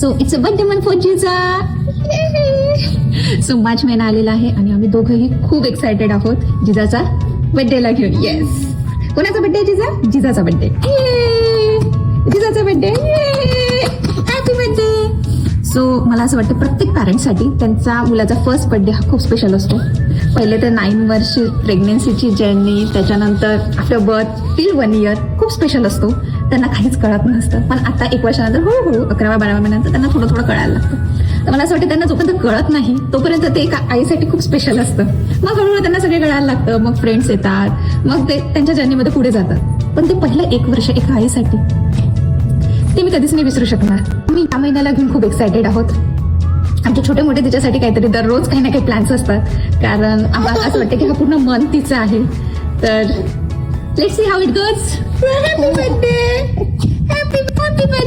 So it's a birthday month for Jija. So March महिना आलेला आहे आणि आम्ही दोघंही खूप एक्सायटेड आहोत जिजाचा बर्थडेला घेऊन. येस. कोणाचा बर्थडे जिजा? जिजाचा बर्थडे. जिजाचा बर्थडे. Happy birthday. सो मला असं वाटतं प्रत्येक पॅरेंट्ससाठी त्यांचा मुलाचा फर्स्ट बर्थडे हा खूप स्पेशल असतो. पहिले तर 9 वर्ष प्रेग्नन्सीची जर्नी, त्याच्यानंतर आफ्टर बर्थ टिल 1 year खूप स्पेशल असतो. त्यांना काहीच कळत नसतं, पण आता 1 वर्षानंतर हळूहळू 11-12 महिन्यानंतर त्यांना थोडं थोडं कळायला लागतं. तर मला असं वाटतं त्यांना जोपर्यंत कळत नाही तोपर्यंत ते एका आईसाठी खूप स्पेशल असतं. मग हळूहळू त्यांना सगळे कळायला लागतं, मग फ्रेंड्स येतात, मग ते त्यांच्या जर्नीमध्ये पुढे जातात. पण ते पहिलं 1 वर्ष एका आईसाठी ते मी कधीच नाही विसरू शकणार. मी या महिन्याला घेऊन खूप एक्सायटेड आहोत. आमचे छोटे मोठे तिच्यासाठी काहीतरी दररोज काही ना काही प्लॅन्स असतात, कारण आम्हाला असं वाटतं की हा पूर्ण मन तिचं आहे. तर let's see how it goes. Happy birthday. Happy birthday.